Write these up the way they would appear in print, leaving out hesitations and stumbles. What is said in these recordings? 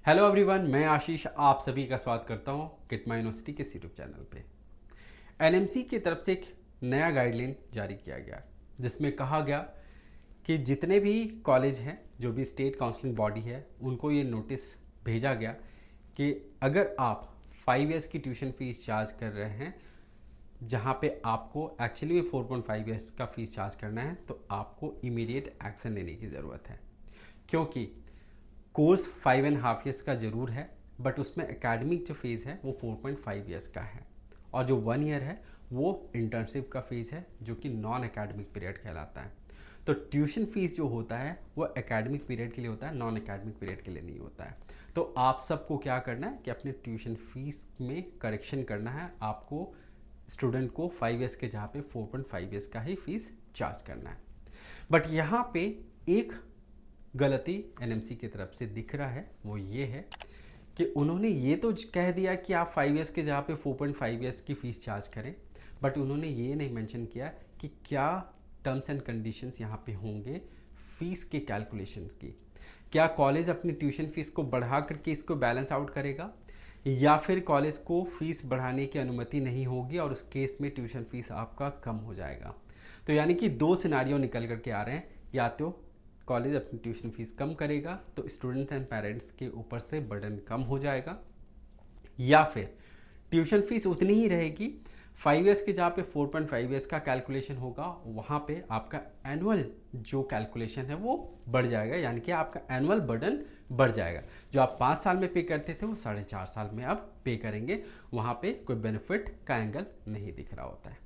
Hello everyone, मैं आशीष आप सभी का स्वागत करता हूं किटमा यूनिवर्सिटी के यूट्यूब चैनल पे। एनएमसी की तरफ से एक नया गाइडलाइन जारी किया गया जिसमें कहा गया कि जितने भी कॉलेज हैं, जो भी स्टेट काउंसलिंग बॉडी है, उनको ये नोटिस भेजा गया कि अगर आप 5 ईयर्स की ट्यूशन फीस चार्ज कर रहे हैं जहां पे आपको एक्चुअली में 4.5 ईयर्स का फीस चार्ज करना है, तो आपको इमीडिएट एक्शन लेने की ज़रूरत है। क्योंकि कोर्स 5.5 ईयर्स का ज़रूर है, बट उसमें एकेडमिक जो फीस है वो 4.5 ईयर्स का है, और जो 1 ईयर है वो इंटर्नशिप का फीस है जो कि नॉन एकेडमिक पीरियड कहलाता है। तो ट्यूशन फीस जो होता है वो एकेडमिक पीरियड के लिए होता है, नॉन एकेडमिक पीरियड के लिए नहीं होता है। तो आप सबको क्या करना है कि अपने ट्यूशन फीस में करेक्शन करना है। आपको स्टूडेंट को 5 ईयर्स के जहाँ पे 4.5 ईयर्स का ही फीस चार्ज करना है। बट यहाँ पे एक गलती एनएमसी की तरफ से दिख रहा है, वो ये है कि उन्होंने ये तो कह दिया कि आप 5 ईयर्स के जहाँ पे 4.5 ईयर्स की फ़ीस चार्ज करें, बट उन्होंने ये नहीं मेंशन किया कि क्या टर्म्स एंड कंडीशंस यहाँ पे होंगे फ़ीस के कैलकुलेशंस की। क्या कॉलेज अपनी ट्यूशन फ़ीस को बढ़ा करके इसको बैलेंस आउट करेगा, या फिर कॉलेज को फ़ीस बढ़ाने की अनुमति नहीं होगी और उस केस में ट्यूशन फ़ीस आपका कम हो जाएगा। तो यानी कि दो सिनारियो निकल करके आ रहे हैं। या तो कॉलेज अपनी ट्यूशन फीस कम करेगा तो स्टूडेंट्स एंड पेरेंट्स के ऊपर से बर्डन कम हो जाएगा, या फिर ट्यूशन फीस उतनी ही रहेगी, 5 ईयर्स के जहाँ पे 4.5 ईयर्स का कैलकुलेशन होगा वहाँ पे आपका एनुअल जो कैलकुलेशन है वो बढ़ जाएगा, यानी कि आपका एनुअल बर्डन बढ़ जाएगा। जो आप 5 साल में पे करते थे वो 4.5 साल में आप पे करेंगे। वहाँ पे कोई बेनिफिट का एंगल नहीं दिख रहा होता है।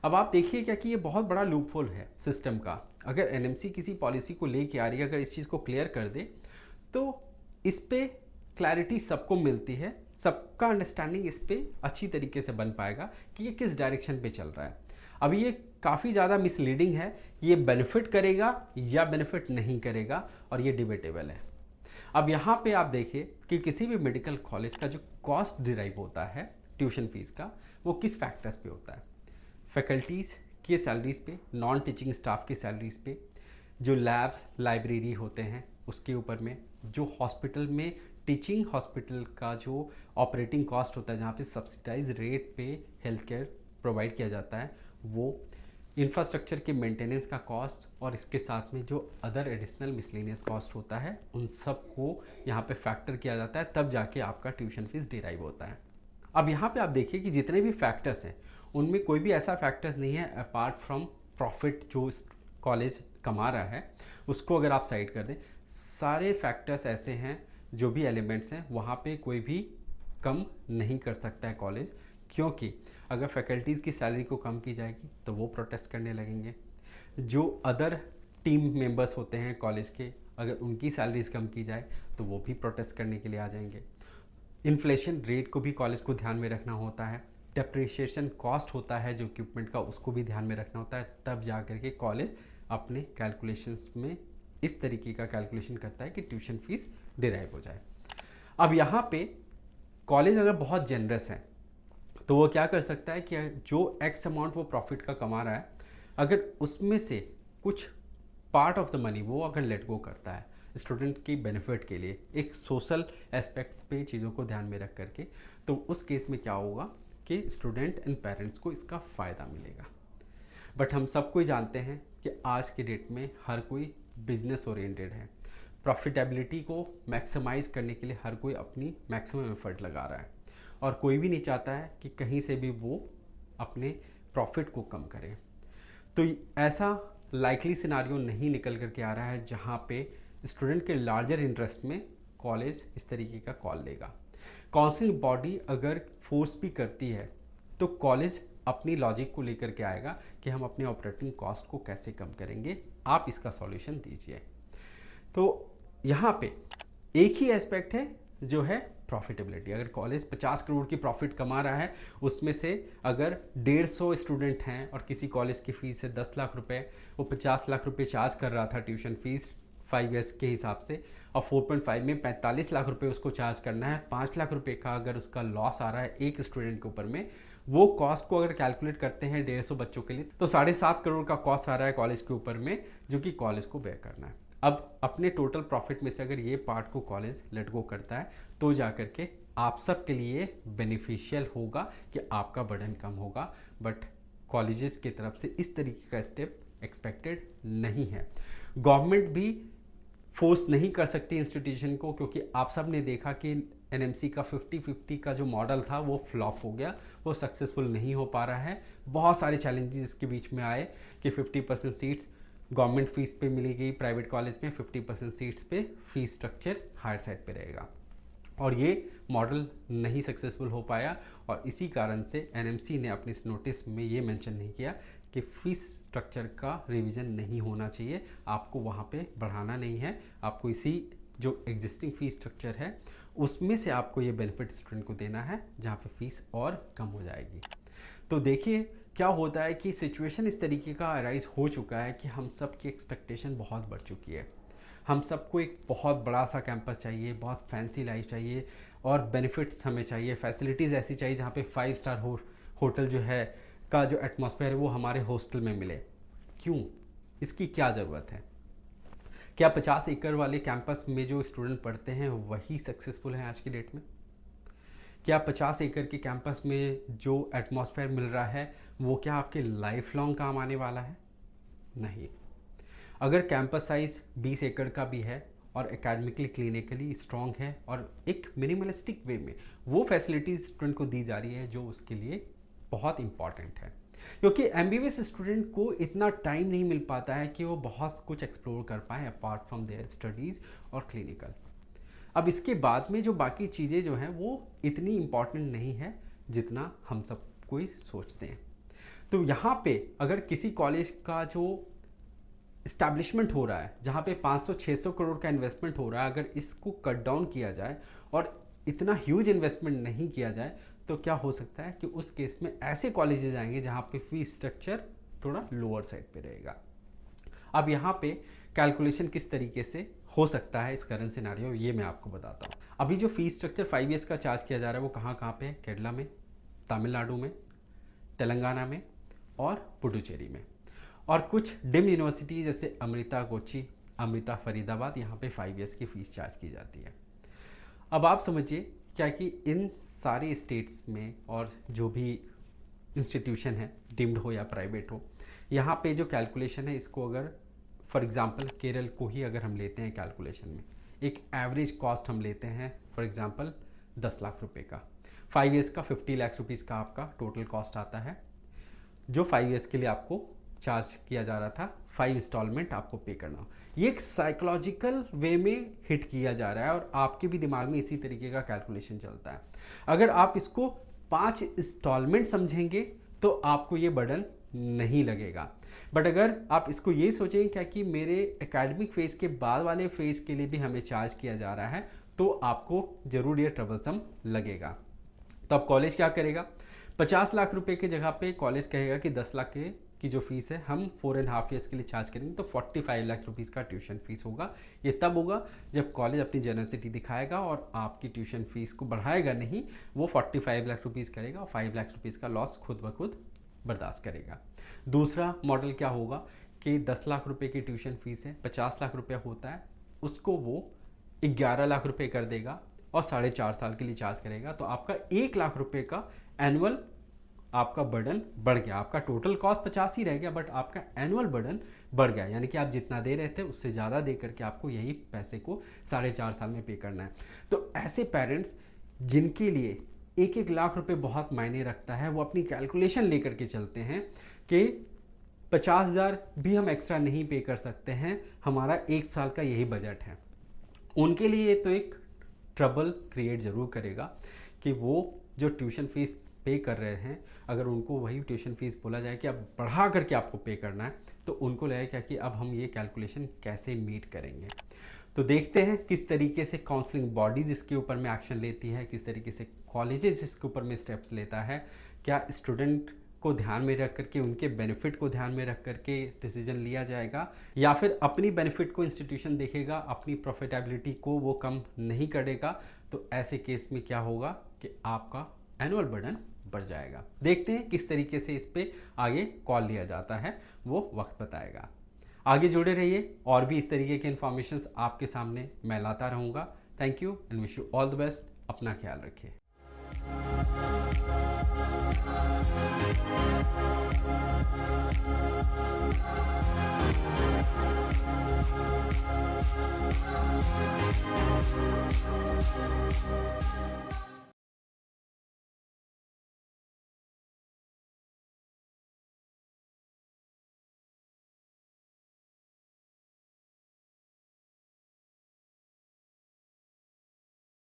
अब आप देखिए क्या कि ये बहुत बड़ा लूपहोल है सिस्टम का। अगर एनएमसी किसी पॉलिसी को लेके आ रही है, अगर इस चीज़ को क्लियर कर दे तो इस पे क्लैरिटी सबको मिलती है, सबका अंडरस्टैंडिंग इस पे अच्छी तरीके से बन पाएगा कि ये किस डायरेक्शन पे चल रहा है। अब ये काफ़ी ज़्यादा मिसलीडिंग है, ये बेनिफिट करेगा या बेनिफिट नहीं करेगा, और ये डिबेटेबल है। अब यहाँ पे आप देखिए कि किसी भी मेडिकल कॉलेज का जो कॉस्ट डिराइव होता है ट्यूशन फीस का, वो किस फैक्टर्स पे होता है। फैकल्टीज़ की सैलरीज़ पे, नॉन टीचिंग स्टाफ की सैलरीज़ पे, जो लैब्स लाइब्रेरी होते हैं उसके ऊपर में, जो हॉस्पिटल में टीचिंग हॉस्पिटल का जो ऑपरेटिंग कॉस्ट होता है जहाँ पे सब्सिडाइज रेट पे हेल्थ केयर प्रोवाइड किया जाता है, वो इंफ्रास्ट्रक्चर के मेंटेनेंस का कॉस्ट, और इसके साथ में जो अदर एडिशनल मिसलेनियस कॉस्ट होता है उन सब को यहाँ पे फैक्टर किया जाता है, तब जाके आपका ट्यूशन फीस डिराइव होता है। अब यहाँ पे आप देखिए कि जितने भी फैक्टर्स हैं उनमें कोई भी ऐसा फैक्टर्स नहीं है अपार्ट फ्रॉम प्रॉफिट जो कॉलेज कमा रहा है, उसको अगर आप साइड कर दें, सारे फैक्टर्स ऐसे हैं, जो भी एलिमेंट्स हैं वहाँ पे कोई भी कम नहीं कर सकता है कॉलेज। क्योंकि अगर फैकल्टीज़ की सैलरी को कम की जाएगी तो वो प्रोटेस्ट करने लगेंगे, जो अदर टीम मेंबर्स होते हैं कॉलेज के, अगर उनकी सैलरीज कम की जाए तो वो भी प्रोटेस्ट करने के लिए आ जाएंगे। इन्फ्लेशन रेट को भी कॉलेज को ध्यान में रखना होता है, डेप्रिसिएशन कॉस्ट होता है जो इक्विपमेंट का, उसको भी ध्यान में रखना होता है, तब जा कर के कॉलेज अपने कैलकुलेशंस में इस तरीके का कैलकुलेशन करता है कि ट्यूशन फीस डिराइव हो जाए। अब यहाँ पे कॉलेज अगर बहुत जेनरस है तो वो क्या कर सकता है कि जो एक्स अमाउंट वो प्रॉफिट का कमा रहा है, अगर उसमें से कुछ पार्ट ऑफ द मनी वो अगर लेट गो करता है स्टूडेंट की बेनिफिट के लिए, एक सोशल एस्पेक्ट पे चीज़ों को ध्यान में रख करके, तो उस केस में क्या होगा कि स्टूडेंट एंड पेरेंट्स को इसका फ़ायदा मिलेगा। बट हम सबको ही जानते हैं कि आज के डेट में हर कोई बिजनेस ओरिएंटेड है, प्रॉफिटेबिलिटी को मैक्सिमाइज करने के लिए हर कोई अपनी मैक्सिमम एफर्ट लगा रहा है, और कोई भी नहीं चाहता है कि कहीं से भी वो अपने प्रॉफिट को कम करे। तो ऐसा लाइकली सिनारियो नहीं निकल करके आ रहा है जहाँ पे स्टूडेंट के लार्जर इंटरेस्ट में कॉलेज इस तरीके का कॉल लेगा। काउंसलिंग बॉडी अगर फोर्स भी करती है तो कॉलेज अपनी लॉजिक को लेकर के आएगा कि हम अपने ऑपरेटिंग कॉस्ट को कैसे कम करेंगे, आप इसका सॉल्यूशन दीजिए। तो यहाँ पे एक ही एस्पेक्ट है जो है प्रॉफिटेबिलिटी। अगर कॉलेज 50 करोड़ की प्रॉफिट कमा रहा है, उसमें से अगर 150 स्टूडेंट हैं और किसी कॉलेज की फ़ीस है 10 लाख रुपए, वो 50 लाख रुपए चार्ज कर रहा था ट्यूशन फीस 5 ईयर्स के हिसाब से, और 4.5 में 45 लाख रुपए उसको चार्ज करना है, 5 लाख रुपए का अगर उसका लॉस आ रहा है एक स्टूडेंट के ऊपर में, वो कॉस्ट को अगर कैलकुलेट करते हैं 150 बच्चों के लिए तो 7.5 करोड़ का कॉस्ट आ रहा है कॉलेज के ऊपर में, जो कि कॉलेज को बेयर करना है। अब अपने टोटल प्रॉफिट में से अगर ये पार्ट को कॉलेज लेट गो करता है तो जा कर के आप सब के लिए बेनिफिशियल होगा कि आपका बर्डन कम होगा, बट कॉलेजेस की तरफ से इस तरीके का स्टेप एक्सपेक्टेड नहीं है। गवर्नमेंट भी फोर्स नहीं कर सकती इंस्टीट्यूशन को, क्योंकि आप सब ने देखा कि एनएमसी का 50-50 का जो मॉडल था वो फ्लॉप हो गया, वो सक्सेसफुल नहीं हो पा रहा है। बहुत सारे चैलेंजेस इसके बीच में आए कि 50% सीट्स गवर्नमेंट फीस पे मिलेगी, प्राइवेट कॉलेज में 50% सीट्स पे फीस स्ट्रक्चर हायर साइड पे रहेगा, और ये मॉडल नहीं सक्सेसफुल हो पाया। और इसी कारण से एनएमसी ने अपने इस नोटिस में ये मेंशन नहीं किया कि फीस स्ट्रक्चर का रिवीजन नहीं होना चाहिए, आपको वहाँ पे बढ़ाना नहीं है, आपको इसी जो एग्जिस्टिंग फीस स्ट्रक्चर है उसमें से आपको ये बेनिफिट स्टूडेंट को देना है, जहाँ पे फीस और कम हो जाएगी। तो देखिए क्या होता है कि सिचुएशन इस तरीके का अराइज हो चुका है कि हम सब की एक्सपेक्टेशन बहुत बढ़ चुकी है। हम सबको एक बहुत बड़ा सा कैंपस चाहिए, बहुत फैंसी लाइफ चाहिए, और बेनिफिट्स हमें चाहिए, फैसिलिटीज़ ऐसी चाहिए जहाँ पे 5 स्टार होटल जो है का जो एटमॉस्फेयर है वो हमारे हॉस्टल में मिले। क्यों? इसकी क्या ज़रूरत है? क्या 50 एकड़ वाले कैंपस में जो स्टूडेंट पढ़ते हैं वही सक्सेसफुल हैं आज की डेट में? क्या 50 एकड़ के कैंपस में जो एटमॉस्फेयर मिल रहा है वो क्या आपके लाइफ लॉन्ग काम आने वाला है? नहीं। अगर कैंपस साइज 20 एकड़ का भी है और एकेडमिकली क्लिनिकली स्ट्रॉन्ग है और एक मिनिमलिस्टिक वे में वो फैसिलिटीज स्टूडेंट को दी जा रही है जो उसके लिए बहुत इंपॉर्टेंट है, क्योंकि एमबीबीएस स्टूडेंट को इतना टाइम नहीं मिल पाता है कि वो बहुत कुछ एक्सप्लोर कर पाए अपार्ट फ्रॉम देयर स्टडीज़ और क्लिनिकल। अब इसके बाद में जो बाकी चीज़ें जो हैं वो इतनी इम्पॉर्टेंट नहीं है जितना हम सब कोई सोचते हैं। तो यहाँ पे अगर किसी कॉलेज का जो इस्टेब्लिशमेंट हो रहा है, जहाँ पे 500-600 करोड़ का इन्वेस्टमेंट हो रहा है, अगर इसको कट डाउन किया जाए और इतना ह्यूज इन्वेस्टमेंट नहीं किया जाए तो क्या हो सकता है कि उस केस में ऐसे कॉलेजेस आएंगे जहाँ पे फीस स्ट्रक्चर थोड़ा लोअर साइड पे रहेगा। अब यहाँ पे कैलकुलेशन किस तरीके से हो सकता है इस करंट सिनेरियो, ये मैं आपको बताता हूँ। अभी जो फीस स्ट्रक्चर 5 ईयर्स का चार्ज किया जा रहा है वो कहाँ कहाँ पे है? केरला में, तमिलनाडु में, तेलंगाना में और पुडुचेरी में। और कुछ डिम यूनिवर्सिटी जैसे अमृता कोची, अमृता फरीदाबाद, यहाँ पे 5 ईयर्स की फीस चार्ज की जाती है। अब आप समझिए क्या कि इन सारे स्टेट्स में और जो भी इंस्टीट्यूशन है, डिम्ड हो या प्राइवेट हो, यहाँ पे जो कैलकुलेशन है इसको अगर फॉर एग्जांपल केरल को ही अगर हम लेते हैं कैलकुलेशन में, एक एवरेज कॉस्ट हम लेते हैं फॉर एग्जांपल 10 लाख रुपए का, 5 ईयर्स का 50 लाख रुपीज़ का आपका टोटल कॉस्ट आता है, जो 5 ईयर्स के लिए आपको चार्ज किया जा रहा था, 5 इंस्टॉलमेंट आपको पे करना। ये एक साइकोलॉजिकल वे में हिट किया जा रहा है और आपके भी दिमाग में इसी तरीके का कैलकुलेशन चलता है। अगर आप इसको 5 इंस्टॉलमेंट समझेंगे तो आपको ये बर्डन नहीं लगेगा, बट अगर आप इसको ये सोचेंगे क्या कि मेरे एकेडमिक फेज के बाद वाले फेज के लिए भी हमें चार्ज किया जा रहा है, तो आपको जरूर ये ट्रबलसम लगेगा। तो अब कॉलेज क्या करेगा? 50 लाख रुपए की जगह पे कॉलेज कहेगा कि 10 लाख की जो फीस है हम 4.5 ईयर्स के लिए चार्ज करेंगे, तो 45 लाख रुपीज़ का ट्यूशन फीस होगा। ये तब होगा जब कॉलेज अपनी जनरसिटी दिखाएगा और आपकी ट्यूशन फीस को बढ़ाएगा नहीं, वो 45 लाख रुपीज़ करेगा और 5 लाख रुपीज़ का लॉस खुद ब खुद बर्दाश्त करेगा। दूसरा मॉडल क्या होगा कि 10 लाख रुपए की ट्यूशन फीस है, 50 लाख रुपया होता है, उसको वो 11 लाख रुपए कर देगा और 4.5 साल के लिए चार्ज करेगा, तो आपका 1 लाख रुपए का एनुअल आपका बर्डन बढ़ गया। आपका टोटल कॉस्ट 50 ही रह गया, बट आपका एनुअल बर्डन बढ़ गया, यानी कि आप जितना दे रहे थे उससे ज़्यादा दे करके आपको यही पैसे को 4.5 साल में पे करना है। तो ऐसे पेरेंट्स जिनके लिए 1-1 लाख रुपए बहुत मायने रखता है, वो अपनी कैलकुलेशन लेकर के चलते हैं कि 50,000 भी हम एक्स्ट्रा नहीं पे कर सकते हैं, हमारा 1 साल का यही बजट है। उनके लिए तो एक ट्रबल क्रिएट ज़रूर करेगा कि वो जो ट्यूशन फीस पे कर रहे हैं, अगर उनको वही ट्यूशन फीस बोला जाए कि अब बढ़ा करके आपको पे करना है, तो उनको लगेगा कि अब हम ये कैलकुलेशन कैसे मीट करेंगे। तो देखते हैं किस तरीके से काउंसलिंग बॉडीज इसके ऊपर में एक्शन लेती है, किस तरीके से कॉलेजेस इसके ऊपर में स्टेप्स लेता है, क्या स्टूडेंट को ध्यान में रख करके, उनके बेनिफिट को ध्यान में रख करके डिसीजन लिया जाएगा, या फिर अपनी बेनिफिट को इंस्टीट्यूशन देखेगा, अपनी प्रॉफिटेबिलिटी को वो कम नहीं करेगा। तो ऐसे केस में क्या होगा कि आपका एनुअल बर्डन बढ़ जाएगा। देखते हैं किस तरीके से इस पे आगे कॉल लिया जाता है, वो वक्त बताएगा। आगे जुड़े रहिए और भी इस तरीके के इन्फॉर्मेशन आपके सामने मैं लाता रहूँगा। Thank you and wish you all the best. अपना ख्याल रखिए।